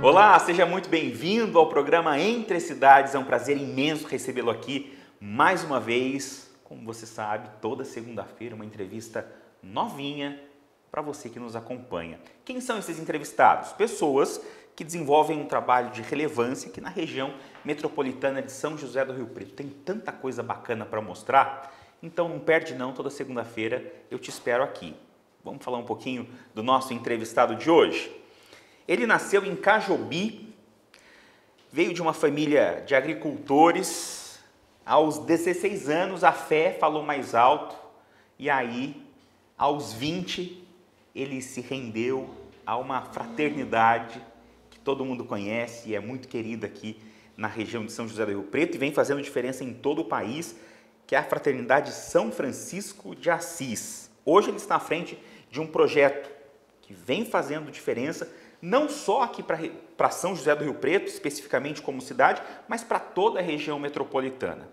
Olá, seja muito bem-vindo ao programa Entre Cidades. É um prazer imenso recebê-lo aqui mais uma vez. Como você sabe, toda segunda-feira uma entrevista novinha para você que nos acompanha. Quem são esses entrevistados? Pessoas que desenvolvem um trabalho de relevância aqui na região metropolitana de São José do Rio Preto. Tem tanta coisa bacana para mostrar, então não perde não, toda segunda-feira eu te espero aqui. Vamos falar um pouquinho do nosso entrevistado de hoje? Ele nasceu em Cajobi, veio de uma família de agricultores. Aos 16 anos a fé falou mais alto e aí, aos 20, ele se rendeu a uma fraternidade que todo mundo conhece e é muito querida aqui na região de São José do Rio Preto e vem fazendo diferença em todo o país, que é a Fraternidade São Francisco de Assis. Hoje ele está à frente de um projeto que vem fazendo diferença não só aqui para São José do Rio Preto, especificamente como cidade, mas para toda a região metropolitana.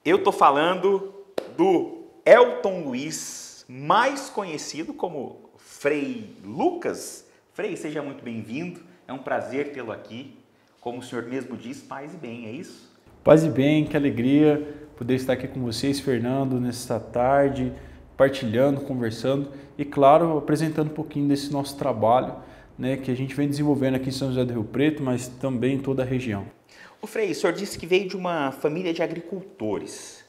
Eu estou falando do Elton Luiz, mais conhecido como Frei Lucas. Frei, seja muito bem-vindo, é um prazer tê-lo aqui. Como o senhor mesmo diz, paz e bem, é isso? Paz e bem, que alegria poder estar aqui com vocês, Fernando, nesta tarde, partilhando, conversando e, claro, apresentando um pouquinho desse nosso trabalho, né, que a gente vem desenvolvendo aqui em São José do Rio Preto, mas também em toda a região. O Frei, o senhor disse que veio de uma família de agricultores.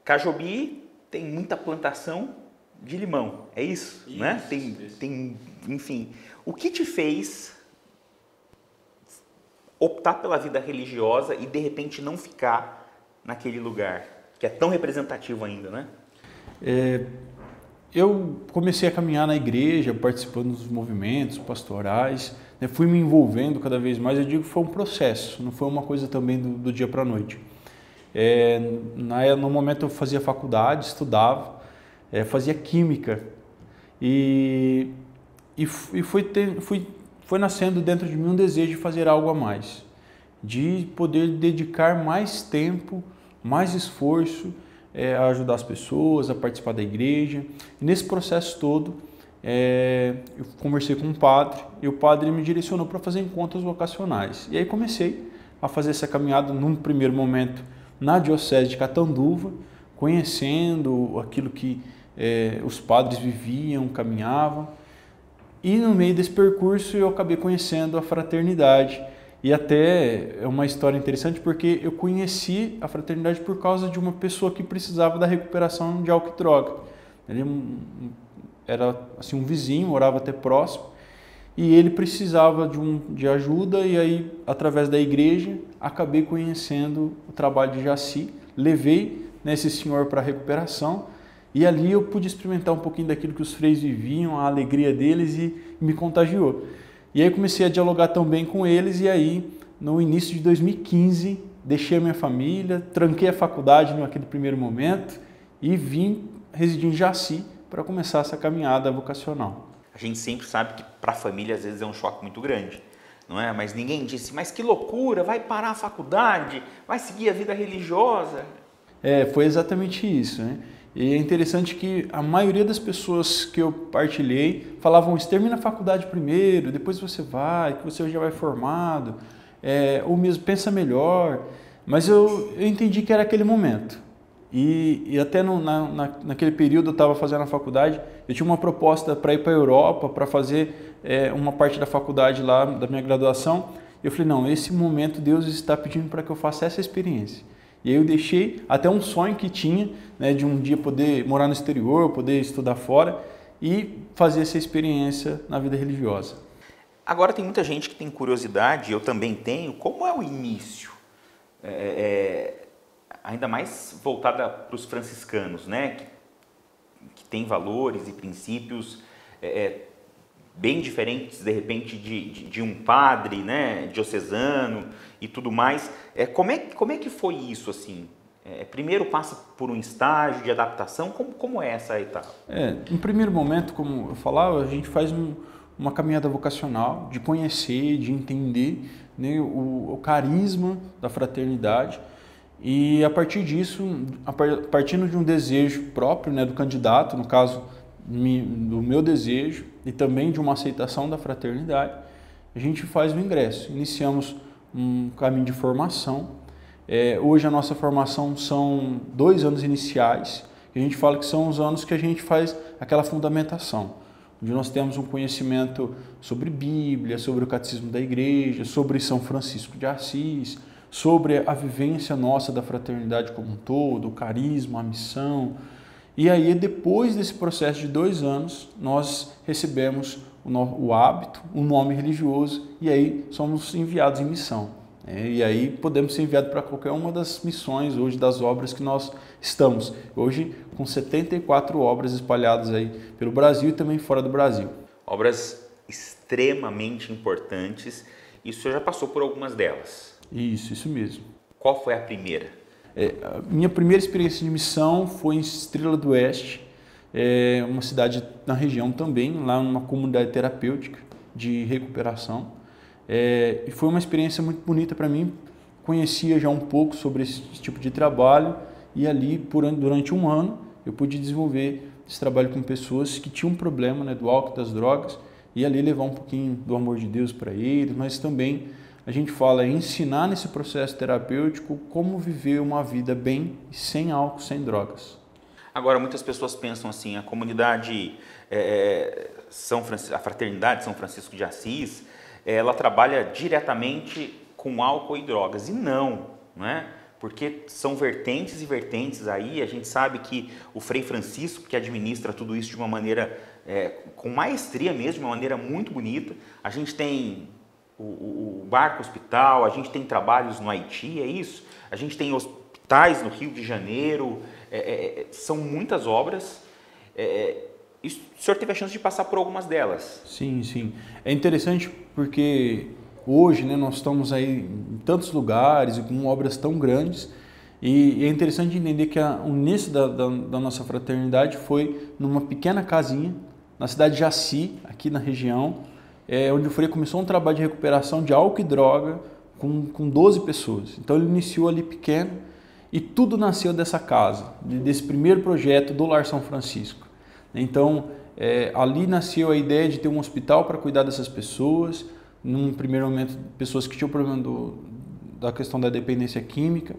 Cajobi tem muita plantação de limão, é isso? Né? Tem, enfim. O que te fez optar pela vida religiosa e de repente não ficar naquele lugar, que é tão representativo ainda, né? Eu comecei a caminhar na igreja, participando dos movimentos pastorais, né, fui me envolvendo cada vez mais. Eu digo que foi um processo, não foi uma coisa também do dia para a noite. No momento eu fazia faculdade, estudava, fazia química e foi nascendo dentro de mim um desejo de fazer algo a mais, de poder dedicar mais tempo, mais esforço, a ajudar as pessoas, a participar da igreja. E nesse processo todo, eu conversei com um padre e o padre me direcionou para fazer encontros vocacionais. E aí comecei a fazer essa caminhada num primeiro momento na Diocese de Catanduva, conhecendo aquilo que os padres viviam, caminhavam. E no meio desse percurso eu acabei conhecendo a fraternidade. E até é uma história interessante porque eu conheci a fraternidade por causa de uma pessoa que precisava da recuperação de álcool e droga. Ele era assim, um vizinho, morava até próximo, e ele precisava de ajuda, e aí, através da igreja, acabei conhecendo o trabalho de Jaci, levei esse senhor para a recuperação, e ali eu pude experimentar um pouquinho daquilo que os freios viviam, a alegria deles, e me contagiou. E aí comecei a dialogar também com eles e aí, no início de 2015, deixei a minha família, tranquei a faculdade naquele primeiro momento e vim residir em Jaci para começar essa caminhada vocacional. A gente sempre sabe que para a família às vezes é um choque muito grande, não é? Mas ninguém disse, mas que loucura, vai parar a faculdade, vai seguir a vida religiosa. Foi exatamente isso, né? E é interessante que a maioria das pessoas que eu partilhei falavam isso: termina a faculdade primeiro, depois você vai, que você já vai formado, ou mesmo pensa melhor. Mas eu entendi que era aquele momento. E até naquele período eu estava fazendo a faculdade, eu tinha uma proposta para ir para a Europa, para fazer uma parte da faculdade lá, da minha graduação. Eu falei, não, esse momento Deus está pedindo para que eu faça essa experiência. E aí eu deixei até um sonho que tinha, né, de um dia poder morar no exterior, poder estudar fora e fazer essa experiência na vida religiosa. Agora tem muita gente que tem curiosidade, eu também tenho, como é o início? Ainda mais voltada para os franciscanos, né, que tem valores e princípios bem diferentes, de repente, de um padre, né, diocesano e tudo mais. Como é que foi isso, assim? Primeiro passa por um estágio de adaptação, como é essa etapa? No primeiro momento, como eu falava, a gente faz uma caminhada vocacional, de conhecer, de entender, né, o carisma da fraternidade. E a partir disso, partindo de um desejo próprio, né, do candidato, no caso do meu desejo, e também de uma aceitação da fraternidade, a gente faz o ingresso. Iniciamos um caminho de formação. Hoje a nossa formação são 2 anos iniciais, que a gente fala que são os anos que a gente faz aquela fundamentação, onde nós temos um conhecimento sobre Bíblia, sobre o catecismo da igreja, sobre São Francisco de Assis, sobre a vivência nossa da fraternidade como um todo, o carisma, a missão. E aí, depois desse processo de 2 anos, nós recebemos o hábito, o nome religioso, e aí somos enviados em missão. E aí podemos ser enviados para qualquer uma das missões hoje, das obras que nós estamos. Hoje, com 74 obras espalhadas aí pelo Brasil e também fora do Brasil. Obras extremamente importantes, e o senhor já passou por algumas delas. Isso mesmo. Qual foi a primeira? A minha primeira experiência de missão foi em Estrela do Oeste, uma cidade na região também, lá numa comunidade terapêutica de recuperação. E foi uma experiência muito bonita para mim. Conhecia já um pouco sobre esse tipo de trabalho e ali, durante 1 ano, eu pude desenvolver esse trabalho com pessoas que tinham um problema, né, do álcool, das drogas, e ali levar um pouquinho do amor de Deus para eles, mas também a gente fala em ensinar nesse processo terapêutico como viver uma vida bem, sem álcool, sem drogas. Agora, muitas pessoas pensam assim, a comunidade a fraternidade São Francisco de Assis, ela trabalha diretamente com álcool e drogas, e não é? Porque são vertentes e vertentes aí. A gente sabe que o Frei Francisco, que administra tudo isso de uma maneira, com maestria mesmo, de uma maneira muito bonita. A gente tem o Barco Hospital, a gente tem trabalhos no Haiti, é isso? A gente tem hospitais no Rio de Janeiro, são muitas obras. O senhor teve a chance de passar por algumas delas. Sim. É interessante porque hoje, né, nós estamos aí em tantos lugares e com obras tão grandes, e é interessante entender que o início da nossa fraternidade foi numa pequena casinha na cidade de Jaci, aqui na região, onde o Frei começou um trabalho de recuperação de álcool e droga com 12 pessoas. Então ele iniciou ali pequeno e tudo nasceu dessa casa, desse primeiro projeto do Lar São Francisco. Então, ali nasceu a ideia de ter um hospital para cuidar dessas pessoas, num primeiro momento, pessoas que tinham problema da questão da dependência química.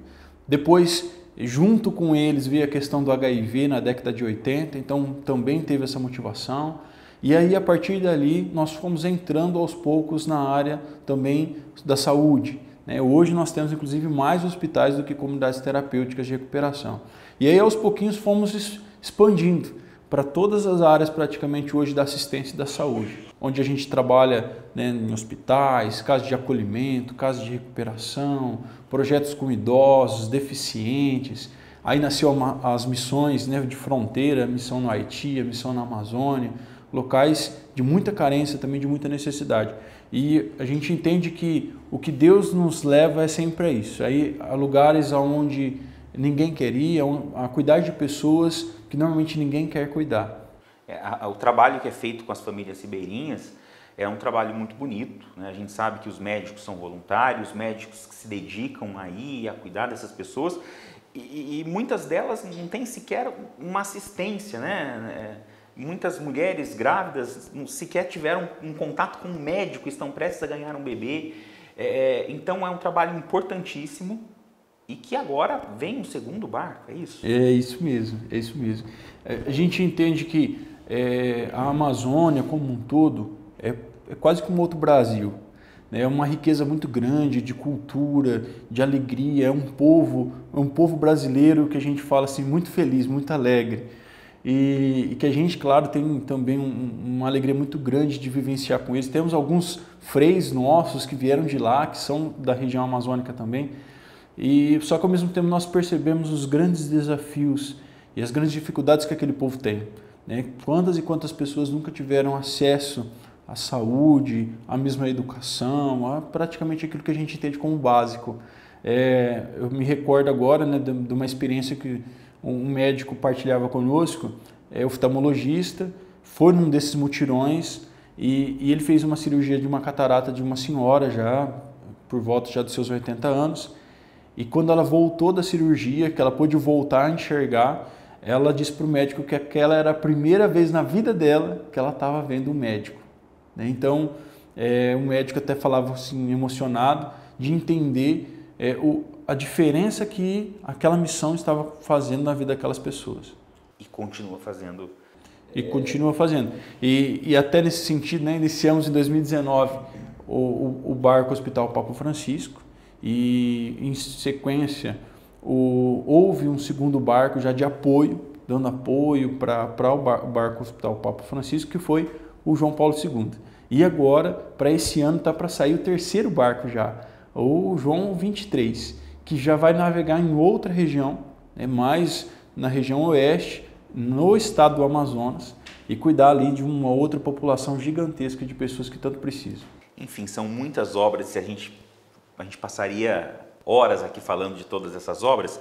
Depois, junto com eles, veio a questão do HIV na década de 80, então também teve essa motivação. E aí, a partir dali, nós fomos entrando aos poucos na área também da saúde. Hoje nós temos, inclusive, mais hospitais do que comunidades terapêuticas de recuperação. E aí, aos pouquinhos, fomos expandindo para todas as áreas praticamente hoje da assistência e da saúde, onde a gente trabalha, né, em hospitais, casas de acolhimento, casas de recuperação, projetos com idosos, deficientes. Aí nasceu as missões, né, de fronteira, a missão no Haiti, a missão na Amazônia, locais de muita carência, também de muita necessidade. E a gente entende que o que Deus nos leva é sempre a isso, aí a lugares onde ninguém quer ir, a cuidar de pessoas que normalmente ninguém quer cuidar. O trabalho que é feito com as famílias ribeirinhas é um trabalho muito bonito, né? A gente sabe que os médicos são voluntários, médicos que se dedicam aí a cuidar dessas pessoas, e muitas delas não têm sequer uma assistência, né? Muitas mulheres grávidas sequer tiveram um contato com um médico, estão prestes a ganhar um bebê. Então é um trabalho importantíssimo. E que agora vem um segundo barco, é isso? É isso mesmo. A gente entende que a Amazônia como um todo é quase como outro Brasil. É uma riqueza muito grande de cultura, de alegria, é um povo brasileiro que a gente fala assim, muito feliz, muito alegre. E que a gente, claro, tem também uma alegria muito grande de vivenciar com eles. Temos alguns freis nossos que vieram de lá, que são da região amazônica também. Só que ao mesmo tempo nós percebemos os grandes desafios e as grandes dificuldades que aquele povo tem, né? Quantas e quantas pessoas nunca tiveram acesso à saúde, à mesma educação, a praticamente aquilo que a gente entende como básico. Eu me recordo agora, né, de uma experiência que um médico partilhava conosco, oftalmologista, foi num desses mutirões e ele fez uma cirurgia de uma catarata de uma senhora já, por volta já dos seus 80 anos, e quando ela voltou da cirurgia, que ela pôde voltar a enxergar, ela disse para o médico que aquela era a primeira vez na vida dela que ela estava vendo um médico, né? Então, o médico até falava assim, emocionado, de entender a diferença que aquela missão estava fazendo na vida daquelas pessoas. E continua fazendo. E continua fazendo. E até nesse sentido, né, iniciamos em 2019 o barco Hospital Papa Francisco e, em sequência, houve um segundo barco já de apoio, dando apoio para o barco Hospital Papa Francisco, que foi o João Paulo II. E agora, para esse ano, está para sair o terceiro barco já, o João 23, que já vai navegar em outra região, mais na região oeste, no estado do Amazonas, e cuidar ali de uma outra população gigantesca de pessoas que tanto precisam. Enfim, são muitas obras, a gente passaria horas aqui falando de todas essas obras,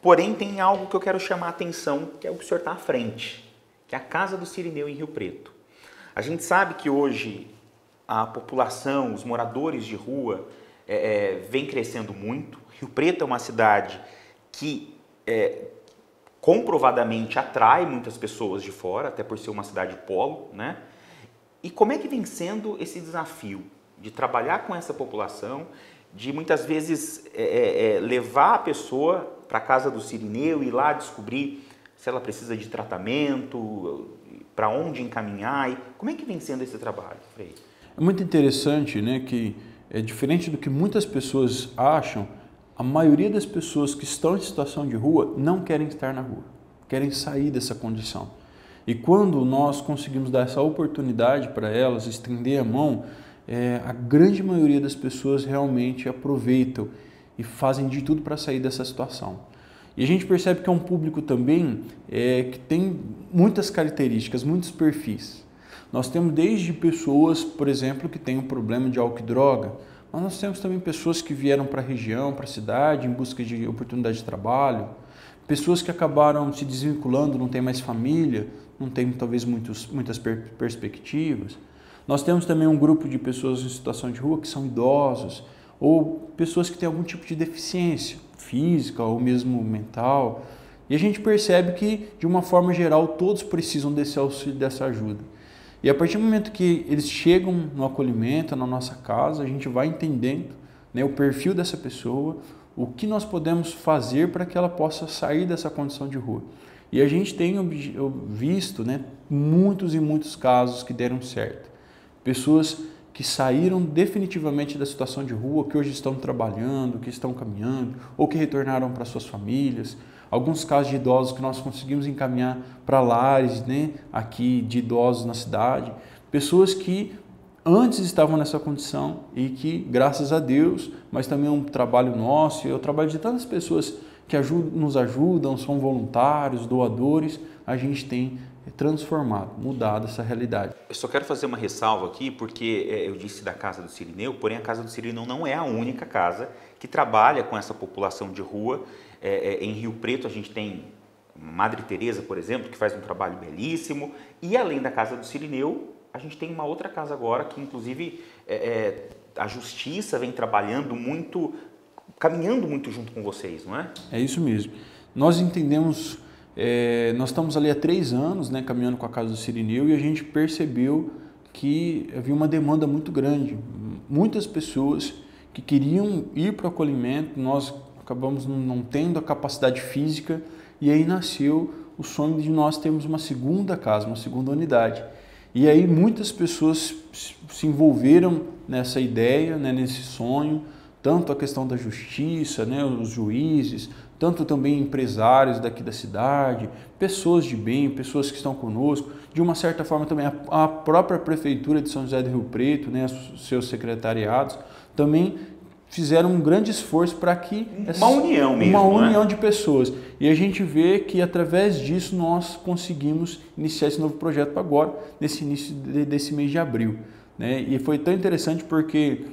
porém tem algo que eu quero chamar a atenção, que é o que o senhor está à frente, que é a Casa do Cirineu em Rio Preto. A gente sabe que hoje a população, os moradores de rua, vem crescendo muito. Rio Preto é uma cidade que comprovadamente atrai muitas pessoas de fora, até por ser uma cidade polo, né? E como é que vem sendo esse desafio de trabalhar com essa população, de muitas vezes levar a pessoa para a Casa do Cirineu e ir lá descobrir se ela precisa de tratamento, para onde encaminhar? E como é que vem sendo esse trabalho, Frei? É muito interessante, né, que diferente do que muitas pessoas acham, a maioria das pessoas que estão em situação de rua não querem estar na rua, querem sair dessa condição. E quando nós conseguimos dar essa oportunidade para elas, estender a mão, a grande maioria das pessoas realmente aproveitam e fazem de tudo para sair dessa situação. E a gente percebe que é um público também que tem muitas características, muitos perfis. Nós temos desde pessoas, por exemplo, que têm um problema de álcool e droga, mas nós temos também pessoas que vieram para a região, para a cidade, em busca de oportunidade de trabalho, pessoas que acabaram se desvinculando, não têm mais família, não têm talvez muitas perspectivas. Nós temos também um grupo de pessoas em situação de rua que são idosos, ou pessoas que têm algum tipo de deficiência física ou mesmo mental. E a gente percebe que, de uma forma geral, todos precisam desse auxílio, dessa ajuda. E a partir do momento que eles chegam no acolhimento, na nossa casa, a gente vai entendendo, né, o perfil dessa pessoa, o que nós podemos fazer para que ela possa sair dessa condição de rua. E a gente tem visto, né, muitos e muitos casos que deram certo. Pessoas que saíram definitivamente da situação de rua, que hoje estão trabalhando, que estão caminhando, ou que retornaram para suas famílias. Alguns casos de idosos que nós conseguimos encaminhar para lares, né, aqui de idosos na cidade. Pessoas que antes estavam nessa condição e que, graças a Deus, mas também é um trabalho nosso, é o trabalho de tantas pessoas que nos ajudam, são voluntários, doadores, a gente tem transformado, mudado essa realidade. Eu só quero fazer uma ressalva aqui, porque eu disse da Casa do Cirineu, porém a Casa do Cirineu não é a única casa que trabalha com essa população de rua. Em Rio Preto a gente tem Madre Teresa, por exemplo, que faz um trabalho belíssimo, e além da Casa do Cirineu, a gente tem uma outra casa agora que inclusive a Justiça vem trabalhando muito, caminhando muito junto com vocês, não é? É isso mesmo. Nós entendemos, nós estamos ali há 3 anos, né, caminhando com a Casa do Cirineu, e a gente percebeu que havia uma demanda muito grande. Muitas pessoas que queriam ir para o acolhimento, nós acabamos não tendo a capacidade física, e aí nasceu o sonho de nós termos uma segunda casa, uma segunda unidade. E aí muitas pessoas se envolveram nessa ideia, né, nesse sonho, tanto a questão da justiça, né, os juízes, tanto também empresários daqui da cidade, pessoas de bem, pessoas que estão conosco, de uma certa forma também a própria Prefeitura de São José do Rio Preto, né, seus secretariados, também fizeram um grande esforço para que... Uma união mesmo, uma união de pessoas. E a gente vê que através disso nós conseguimos iniciar esse novo projeto agora, nesse início desse mês de abril, né? E foi tão interessante porque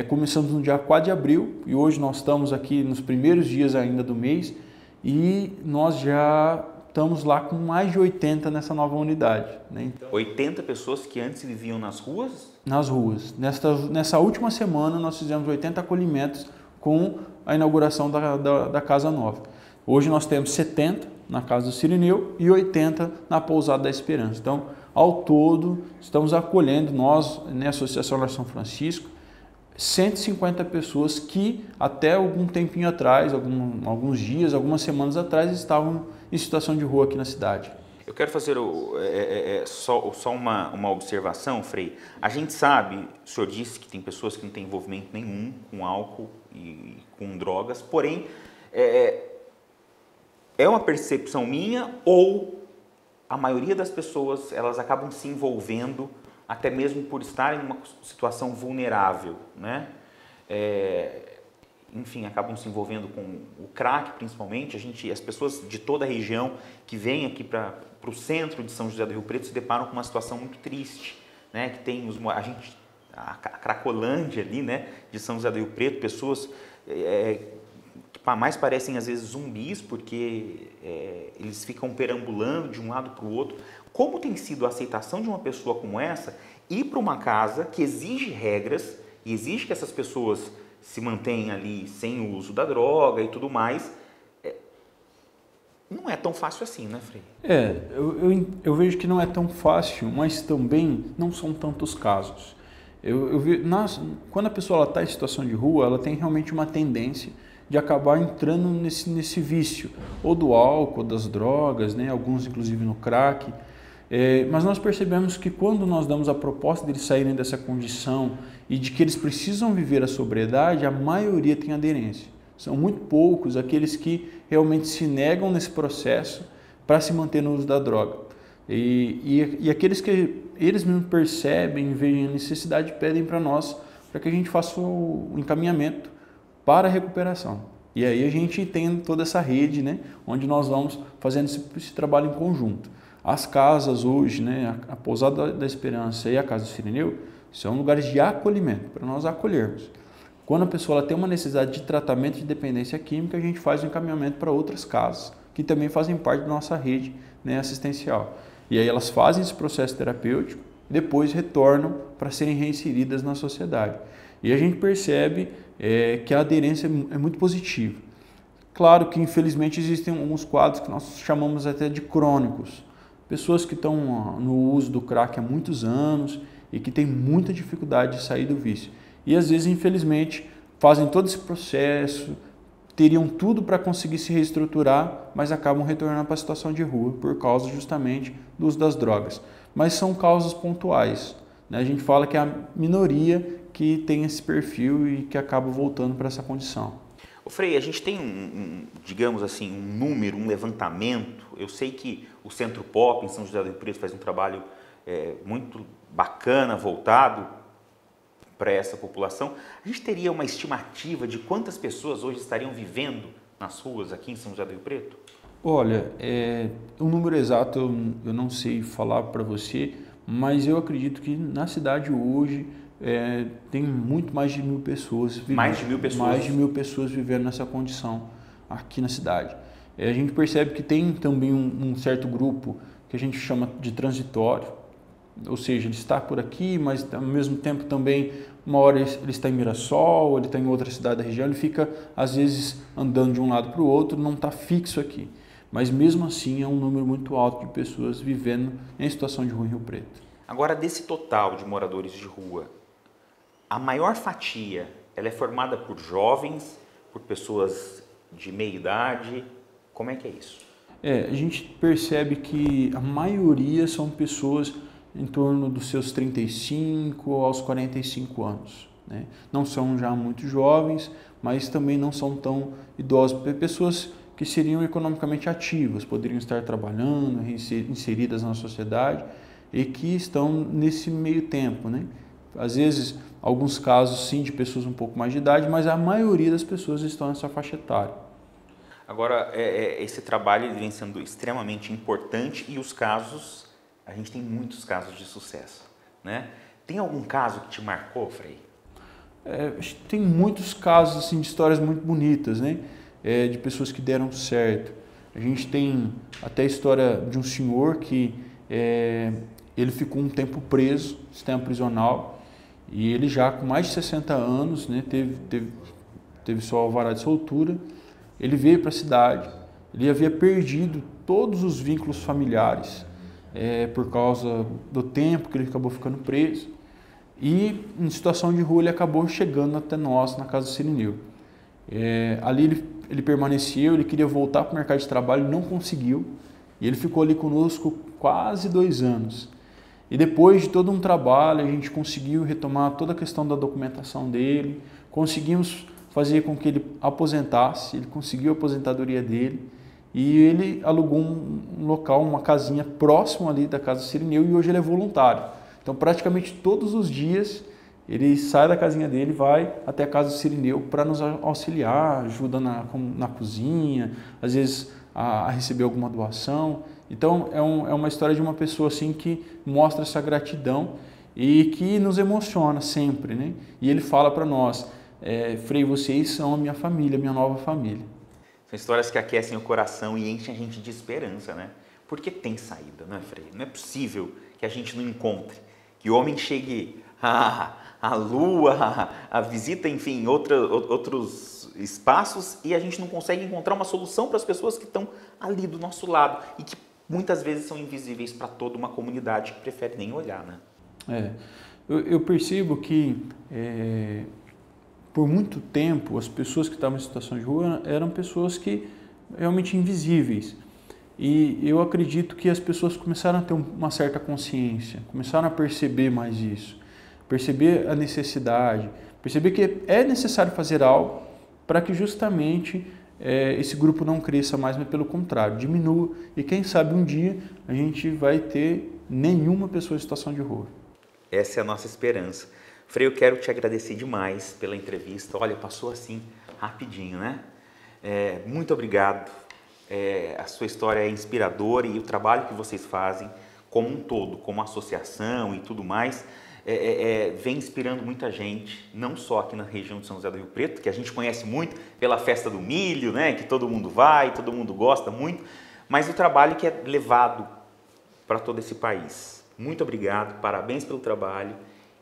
começamos no dia 4 de abril e hoje nós estamos aqui nos primeiros dias ainda do mês e nós já estamos lá com mais de 80 nessa nova unidade, né? Então, 80 pessoas que antes viviam nas ruas? Nas ruas. Nessa última semana nós fizemos 80 acolhimentos com a inauguração da Casa Nova. Hoje nós temos 70 na Casa do Cirineu e 80 na Pousada da Esperança. Então, ao todo, estamos acolhendo nós, né, Associação Lar São Francisco, 150 pessoas que até algum tempinho atrás, alguns dias, algumas semanas atrás, estavam em situação de rua aqui na cidade. Eu quero fazer só uma observação, Frei. A gente sabe, o senhor disse que tem pessoas que não têm envolvimento nenhum com álcool e com drogas, porém, é uma percepção minha ou a maioria das pessoas elas acabam se envolvendo até mesmo por estarem em uma situação vulnerável, né? Enfim, acabam se envolvendo com o crack, principalmente. As pessoas de toda a região que vêm aqui para o centro de São José do Rio Preto se deparam com uma situação muito triste, né? Que tem a Cracolândia ali, né? De São José do Rio Preto, pessoas que mais parecem às vezes zumbis, porque eles ficam perambulando de um lado para o outro. Como tem sido a aceitação de uma pessoa como essa ir para uma casa que exige regras e exige que essas pessoas se mantenham ali sem o uso da droga e tudo mais? Não é tão fácil assim, né, Frei? Eu vejo que não é tão fácil, mas também não são tantos casos. Quando a pessoa está em situação de rua, ela tem realmente uma tendência de acabar entrando nesse vício, ou do álcool, das drogas, né? Alguns inclusive no crack. Mas nós percebemos que quando nós damos a proposta de eles saírem dessa condição e de que eles precisam viver a sobriedade, a maioria tem aderência. São muito poucos aqueles que realmente se negam nesse processo para se manter no uso da droga. E aqueles que eles mesmos percebem, veem a necessidade, pedem para nós para que a gente faça o encaminhamento para a recuperação. E aí a gente tem toda essa rede, né, onde nós vamos fazendo esse trabalho em conjunto. As casas hoje, né, a Pousada da Esperança e a Casa do Cirineu, são lugares de acolhimento, para nós acolhermos. Quando a pessoa tem uma necessidade de tratamento de dependência química, a gente faz o encaminhamento para outras casas, que também fazem parte da nossa rede, né, assistencial. E aí elas fazem esse processo terapêutico e depois retornam para serem reinseridas na sociedade. E a gente percebe que a aderência é muito positiva. Claro que, infelizmente, existem alguns quadros que nós chamamos até de crônicos. Pessoas que estão no uso do crack há muitos anos e que têm muita dificuldade de sair do vício. E, às vezes, infelizmente, fazem todo esse processo, teriam tudo para conseguir se reestruturar, mas acabam retornando para a situação de rua por causa justamente do uso das drogas. Mas são causas pontuais, né? A gente fala que é a minoria que tem esse perfil e que acaba voltando para essa condição. Ô Frei, a gente tem digamos assim, um número, um levantamento. Eu sei que o Centro Pop em São José do Rio Preto faz um trabalho muito bacana, voltado para essa população. A gente teria uma estimativa de quantas pessoas hoje estariam vivendo nas ruas aqui em São José do Rio Preto? Olha, o número exato eu não sei falar para você, mas eu acredito que na cidade hoje tem muito mais de 1.000 pessoas vivendo. Mais de 1.000 pessoas? Mais de 1.000 pessoas vivendo nessa condição aqui na cidade. A gente percebe que tem também um certo grupo que a gente chama de transitório, ou seja, ele está por aqui, mas ao mesmo tempo também, uma hora ele está em Mirassol, ele está em outra cidade da região, ele fica às vezes andando de um lado para o outro, não está fixo aqui. Mas mesmo assim é um número muito alto de pessoas vivendo em situação de rua em Rio Preto. Agora, desse total de moradores de rua, a maior fatia ela é formada por jovens, por pessoas de meia idade? Como é que é isso? A gente percebe que a maioria são pessoas em torno dos seus 35 aos 45 anos. Né? Não são já muito jovens, mas também não são tão idosos. Pessoas que seriam economicamente ativas, poderiam estar trabalhando, inseridas na sociedade e que estão nesse meio tempo, né? Às vezes, alguns casos sim de pessoas um pouco mais de idade, mas a maioria das pessoas estão nessa faixa etária. Agora, esse trabalho ele vem sendo extremamente importante e os casos, a gente tem muitos casos de sucesso, né? Tem algum caso que te marcou, Frei? Tem muitos casos assim, de histórias muito bonitas, né? De pessoas que deram certo. A gente tem até a história de um senhor que ele ficou um tempo preso, sistema prisional, e ele já com mais de 60 anos, né, teve sua alvará de soltura. Ele veio para a cidade, ele havia perdido todos os vínculos familiares, por causa do tempo que ele acabou ficando preso. E em situação de rua ele acabou chegando até nós, na Casa do Cirineu. Ali ele permaneceu, ele queria voltar para o mercado de trabalho, não conseguiu. E ele ficou ali conosco quase 2 anos. E depois de todo um trabalho, a gente conseguiu retomar toda a questão da documentação dele, conseguimos fazer com que ele aposentasse, ele conseguiu a aposentadoria dele e ele alugou um local, uma casinha próximo ali da Casa do Cirineu e hoje ele é voluntário. Então praticamente todos os dias ele sai da casinha dele e vai até a Casa do Cirineu para nos auxiliar, ajuda na cozinha, às vezes a receber alguma doação. Então é uma história de uma pessoa assim que mostra essa gratidão e que nos emociona sempre, né? E ele fala para nós, Frei, vocês são a minha família, a minha nova família. São histórias que aquecem o coração e enchem a gente de esperança, né? Porque tem saída, não é, Frei? Não é possível que a gente não encontre, que o homem chegue à lua, a visita, enfim, outros espaços e a gente não consegue encontrar uma solução para as pessoas que estão ali do nosso lado e que muitas vezes são invisíveis para toda uma comunidade que prefere nem olhar, né? Eu percebo que por muito tempo as pessoas que estavam em situação de rua eram pessoas que realmente invisíveis. E eu acredito que as pessoas começaram a ter uma certa consciência, começaram a perceber mais isso, perceber a necessidade, perceber que é necessário fazer algo para que justamente esse grupo não cresça mais, mas pelo contrário, diminua. E quem sabe um dia a gente vai ter nenhuma pessoa em situação de rua. Essa é a nossa esperança. Frei, eu quero te agradecer demais pela entrevista. Olha, passou assim rapidinho, né? Muito obrigado. A sua história é inspiradora e o trabalho que vocês fazem como um todo, como associação e tudo mais, vem inspirando muita gente, não só aqui na região de São José do Rio Preto, que a gente conhece muito pela festa do milho, né? Que todo mundo vai, todo mundo gosta muito, mas o trabalho que é levado para todo esse país. Muito obrigado, parabéns pelo trabalho.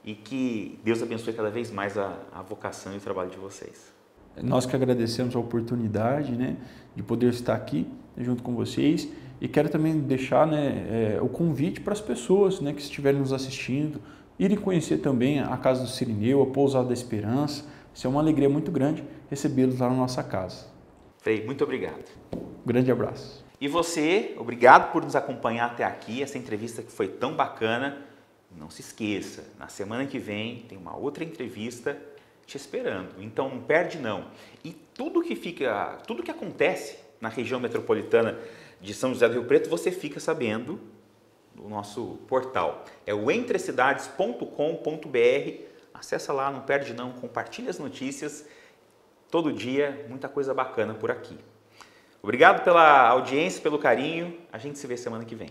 E que Deus abençoe cada vez mais a vocação e o trabalho de vocês. Nós que agradecemos a oportunidade, né, de poder estar aqui junto com vocês e quero também deixar, o convite para as pessoas, né, que estiverem nos assistindo, irem conhecer também a Casa do Cirineu, a Pousada da Esperança. Isso é uma alegria muito grande recebê-los lá na nossa casa. Frei, muito obrigado. Um grande abraço. E você, obrigado por nos acompanhar até aqui, essa entrevista que foi tão bacana. Não se esqueça, na semana que vem tem uma outra entrevista te esperando, então não perde não. E tudo que acontece na região metropolitana de São José do Rio Preto, você fica sabendo no nosso portal. É o entrecidades.com.br, acessa lá, não perde não, compartilha as notícias, todo dia muita coisa bacana por aqui. Obrigado pela audiência, pelo carinho, a gente se vê semana que vem.